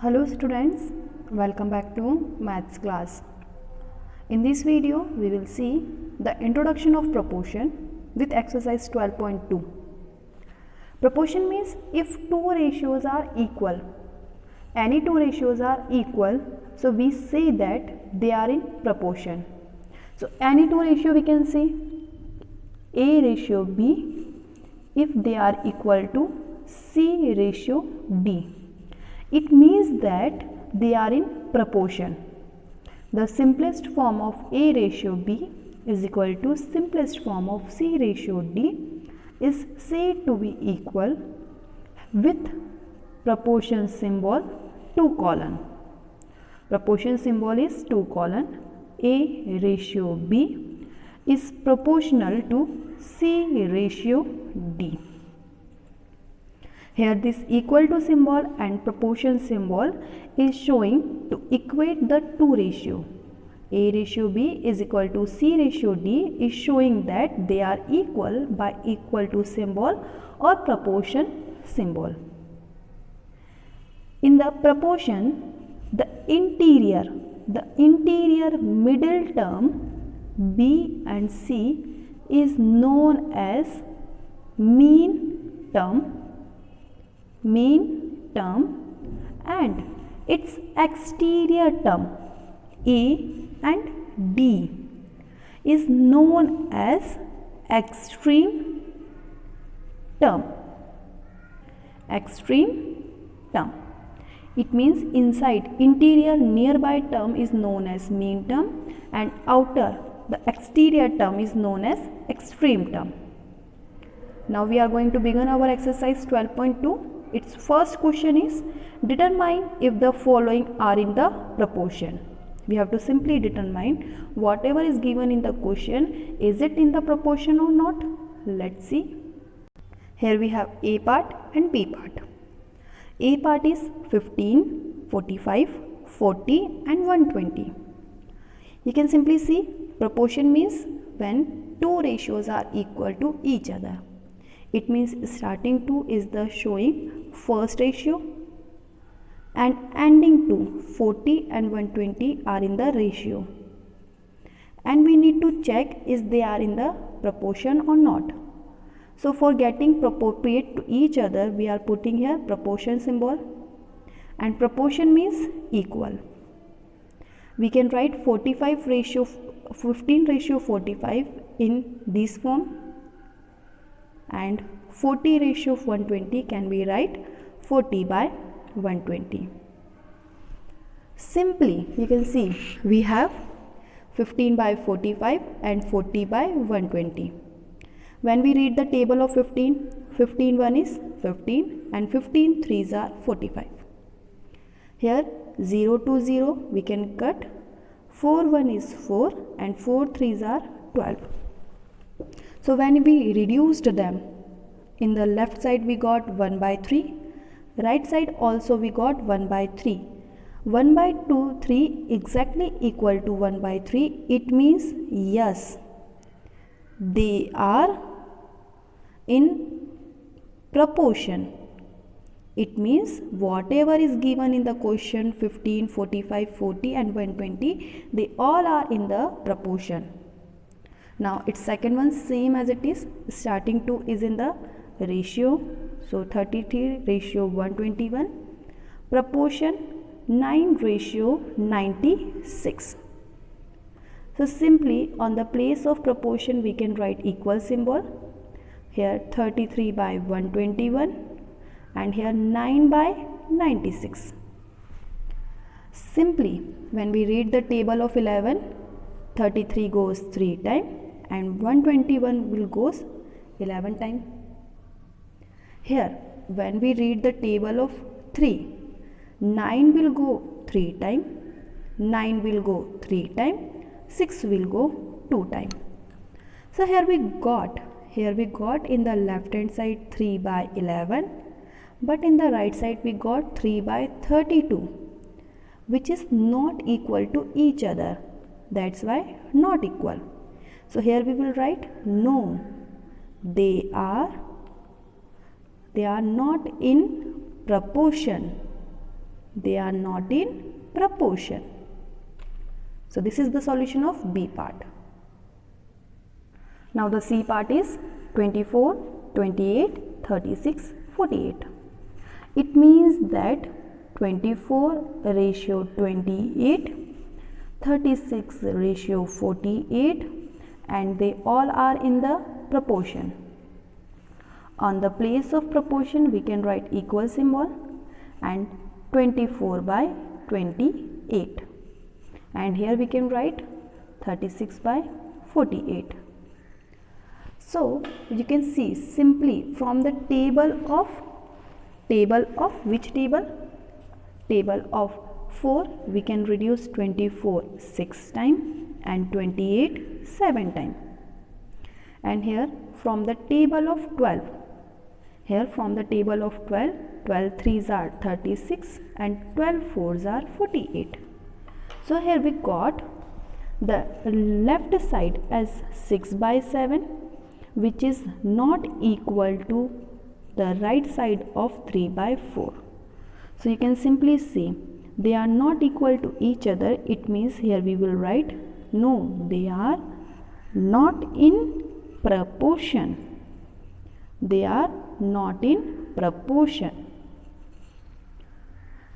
Hello students, welcome back to maths class. In this video we will see the introduction of proportion with exercise 12.2. Proportion means if two ratios are equal, any two ratios are equal, so we say that they are in proportion. So any two ratio we can say A ratio B if they are equal to C ratio D. It means that they are in proportion. The simplest form of A ratio B is equal to simplest form of C ratio D is said to be equal with proportion symbol 2 colon. Proportion symbol is 2 colon. A ratio B is proportional to C ratio D. Here this equal to symbol and proportion symbol is showing to equate the two ratio. A ratio B is equal to C ratio D is showing that they are equal by equal to symbol or proportion symbol. In the proportion, the interior middle term B and C is known as mean term and its exterior term A and D is known as extreme term. It means inside interior nearby term is known as mean term and outer the exterior term is known as extreme term. Now we are going to begin our exercise 12.2. Its first question is determine if the following are in the proportion. We have to simply determine whatever is given in the question, is it in the proportion or not? Let's see. Here we have A part and B part. A part is 15, 45, 40 and 120. You can simply see proportion means when two ratios are equal to each other. It means starting to is the showing first ratio and ending to 40 and 120 are in the ratio. And we need to check is they are in the proportion or not. So for getting appropriate to each other, we are putting here proportion symbol and proportion means equal. We can write 45 ratio 15 ratio 45 in this form. And 40 ratio of 120 can be write 40 by 120. Simply you can see we have 15 by 45 and 40 by 120. When we read the table of 15, 15 1 is 15 and 15 3s are 45. Here 0 to 0 we can cut, 4 1 is 4 and 4 3s are 12. So when we reduced them, in the left side we got 1 by 3, right side also we got 1 by 3. 1 by 2, 3 exactly equal to 1 by 3. It means yes, they are in proportion. It means whatever is given in the question 15, 45, 40 and 120, they all are in the proportion. Now its second one same as it is, starting to is in the ratio, so 33 ratio 121, proportion 9 ratio 96. So simply on the place of proportion we can write equal symbol, here 33 by 121 and here 9 by 96. Simply when we read the table of 11, 33 goes 3 times and 121 will goes 11 times. Here when we read the table of 3, 9 will go 3 times, 9 will go 3 times, 6 will go 2 times. So here we got in the left hand side 3 by 11, but in the right side we got 3 by 32, which is not equal to each other. That's why not equal. So here we will write no, they are not in proportion. they are not in proportion. So this is the solution of B part. Now the C part is 24, 28, 36, 48. It means that 24 ratio 28, 36 ratio 48, and they all are in the proportion. On the place of proportion we can write equal symbol and 24 by 28, and here we can write 36 by 48. So you can see simply from the table of which table? Table of 4, we can reduce 24 6 times and 28 7 times. And here from the table of 12, here from the table of 12, 12 3s are 36 and 12 4s are 48. So here we got the left side as 6 by 7, which is not equal to the right side of 3 by 4. So you can simply see they are not equal to each other. It means here we will write no, they are not in proportion. They are not in proportion.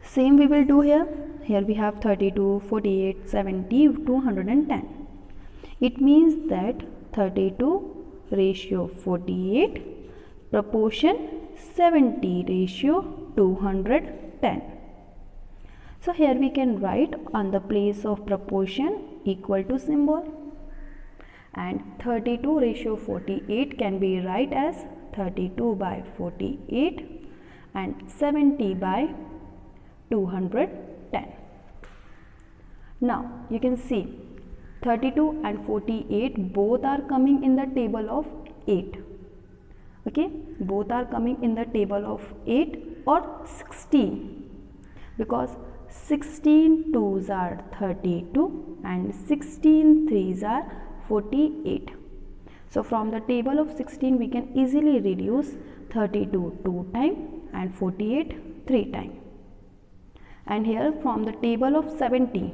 Same we will do here. Here we have 32, 48, 70, 210. It means that 32 ratio 48, proportion 70 ratio 210. So here we can write on the place of proportion equal to symbol, and 32 ratio 48 can be write as 32 by 48 and 70 by 210. Now you can see 32 and 48 both are coming in the table of 8. Okay, both are coming in the table of 8 or 16, because 16 2s are 32 and 16 3s are 48. So from the table of 16 we can easily reduce 32 2 times and 48 3 times. And here from the table of 70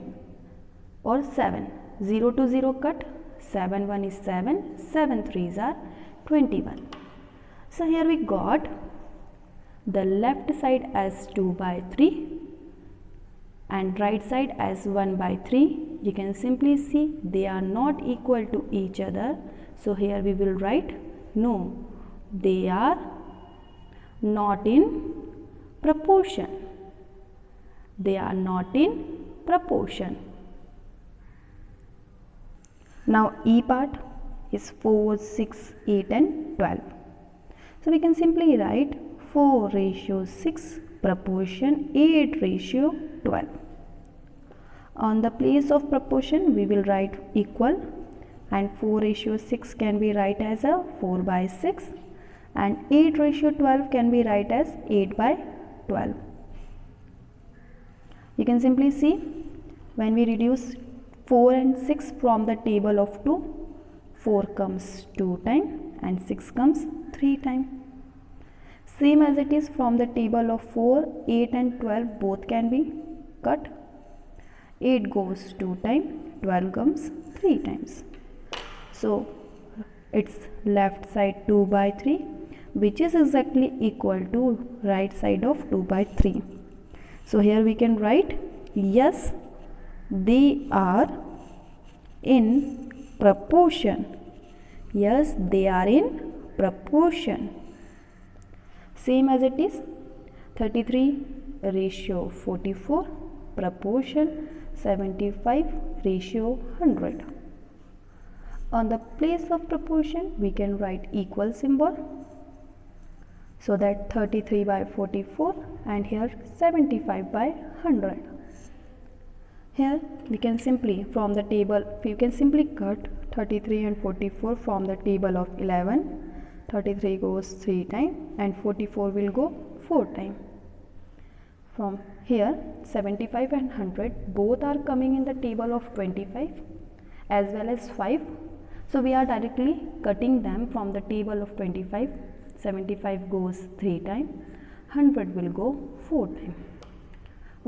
or 7, 0 to 0 cut, 7 1 is 7, 7 3s are 21. So here we got the left side as 2 by 3 and right side as 1 by 3. You can simply see they are not equal to each other. So here we will write no, they are not in proportion. They are not in proportion. Now E part is 4, 6, 8 and 12. So we can simply write 4 ratio 6 proportion 8 ratio 12. On the place of proportion we will write equal, and 4 ratio 6 can be write as a 4 by 6 and 8 ratio 12 can be write as 8 by 12. You can simply see when we reduce 4 and 6 from the table of 2, 4 comes 2 times and 6 comes 3 times. Same as it is from the table of 4, 8 and 12 both can be cut. 8 goes 2 times, 12 comes 3 times. So it's left side 2 by 3, which is exactly equal to right side of 2 by 3. So here we can write yes, they are in proportion. Yes, they are in proportion. Same as it is 33 ratio 44 proportion 75 ratio 100. On the place of proportion we can write equal symbol, so that 33 by 44 and here 75 by 100. Here we can simply from the table, we can simply cut 33 and 44 from the table of 11. 33 goes 3 times and 44 will go 4 times. From here 75 and 100 both are coming in the table of 25 as well as 5. So we are directly cutting them from the table of 25. 75 goes 3 times, 100 will go 4 times.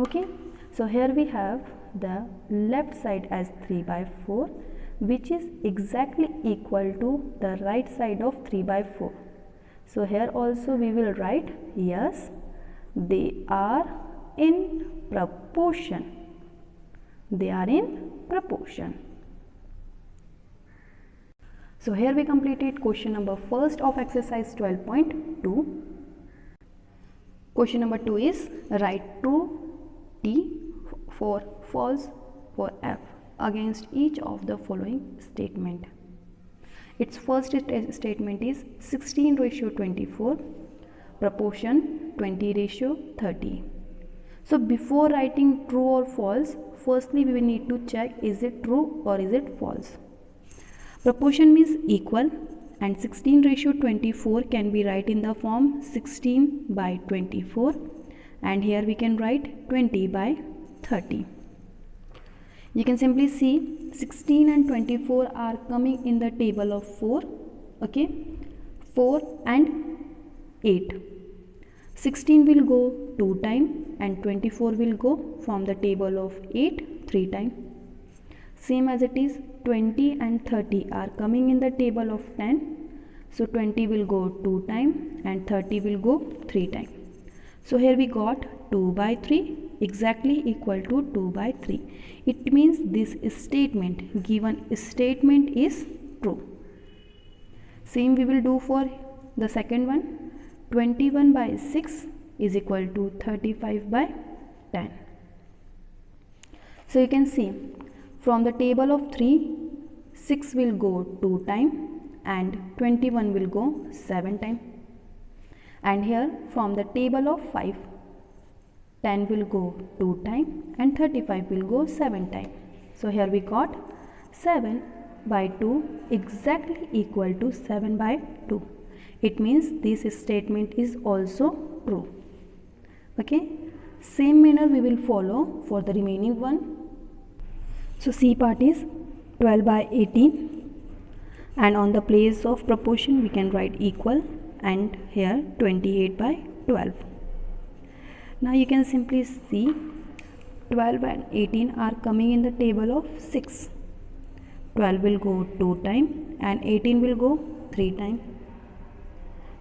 Okay, so here we have the left side as 3 by 4, which is exactly equal to the right side of 3 by 4. So here also we will write, yes, they are in proportion. They are in proportion. So here we completed question number first of exercise 12.2. Question number 2 is write true T for false for F against each of the following statement. Its first statement is 16:24, proportion 20:30. So before writing true or false, firstly we will need to check is it true or is it false. Proportion means equal, and 16:24 can be write in the form 16/24, and here we can write 20/30. You can simply see 16 and 24 are coming in the table of 4, okay, 4 and 8. 16 will go 2 times and 24 will go from the table of 8 3 times. Same as it is 20 and 30 are coming in the table of 10. So 20 will go 2 times and 30 will go 3 times. So here we got 2/3 exactly equal to 2/3. It means this statement, given statement, is true. Same we will do for the second one. 21/6 is equal to 35/10. So you can see from the table of 3, 6 will go 2 times and 21 will go 7 times. And here from the table of 5, 10 will go 2 times and 35 will go 7 times. So here we got 7/2 exactly equal to 7/2. It means this statement is also true. Okay, same manner we will follow for the remaining one. So C part is 12/18, and on the place of proportion we can write equal, and here 28/12. Now you can simply see 12 and 18 are coming in the table of 6. 12 will go 2 times and 18 will go 3 times.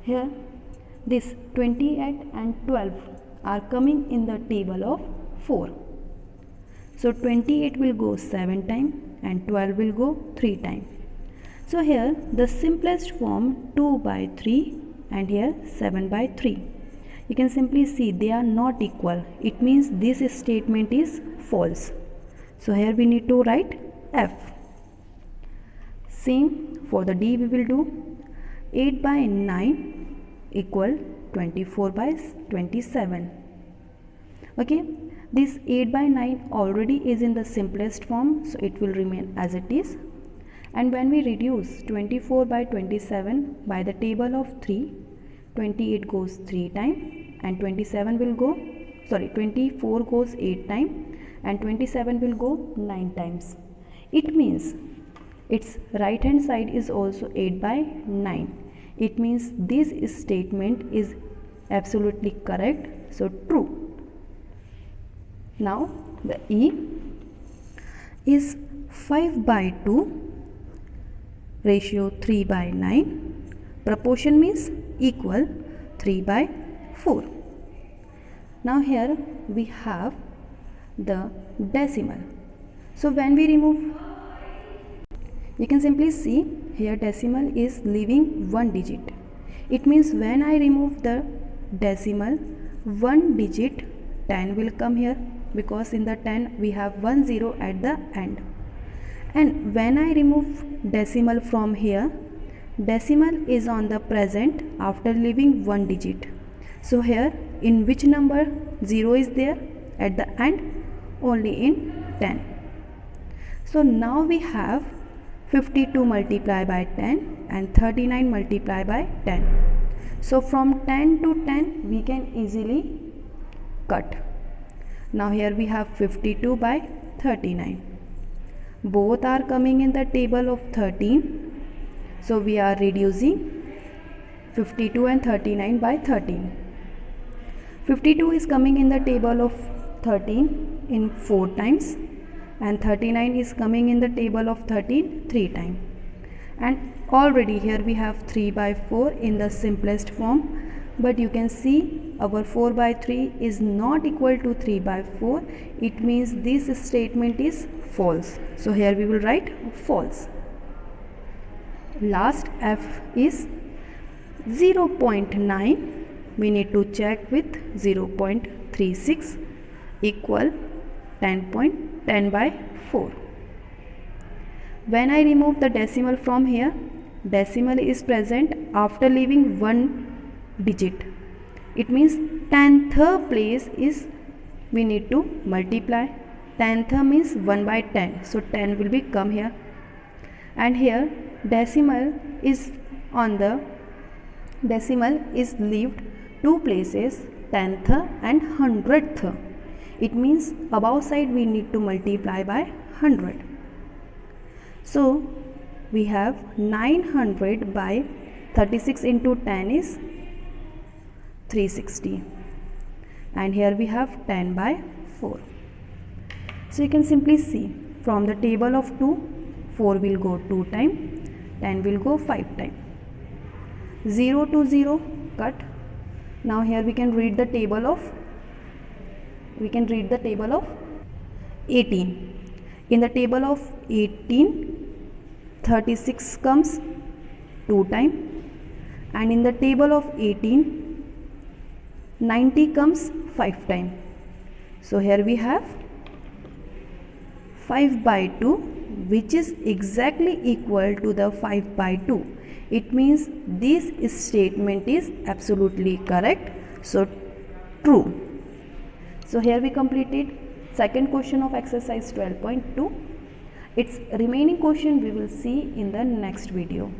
Here this 28 and 12 are coming in the table of 4. So 28 will go 7 times and 12 will go 3 times. So here the simplest form 2/3 and here 7/3. You can simply see they are not equal. It means this statement is false. So here we need to write F. Same for the D we will do. 8/9 equal 24/27. Okay. This 8/9 already is in the simplest form, so it will remain as it is. And when we reduce 24/27 by the table of 3, 28 goes 3 times and 24 goes 8 times and 27 will go 9 times. It means its right hand side is also 8/9. It means this statement is absolutely correct, so true. Now the E is 5/2 ratio 3/9. Proportion means equal 3/4. Now here we have the decimal. So when we remove, you can simply see here decimal is leaving 1 digit. It means when I remove the decimal, 1 digit 10 will come here, because in the 10 we have 1 0 at the end. And when I remove decimal from here, decimal is on the present after leaving 1 digit. So here in which number 0 is there at the end? Only in 10. So now we have 52 multiplied by 10 and 39 multiplied by 10. So from 10 to 10 we can easily cut. Now here we have 52/39. Both are coming in the table of 13. So we are reducing 52 and 39 by 13. 52 is coming in the table of 13 in 4 times, and 39 is coming in the table of 13 3 times. And already here we have 3 by 4 in the simplest form, but you can see our 4 by 3 is not equal to 3 by 4. It means this statement is false. So here we will write false. Last F is 0.9. We need to check with 0.36 equal 10 by 4. When I remove the decimal from here, decimal is present after leaving one digit. It means 10th place is we need to multiply. 10th means 1 by 10. So 10 will be come here. And here decimal is on the decimal is left two places, 10th and 100th. It means above side we need to multiply by 100. So we have 900 by 36 into 10 is 360, and here we have 10 by 4. So you can simply see from the table of 2, 4 will go 2 times, 10 will go 5 times. 0 to 0 cut. Now here we can read the table of 18. In the table of 18, 36 comes 2 times, and in the table of 18, 90 comes 5 times. So here we have 5 by 2, which is exactly equal to the 5 by 2. It means this statement is absolutely correct. So true. So here we completed second question of exercise 12.2. Its remaining question we will see in the next video.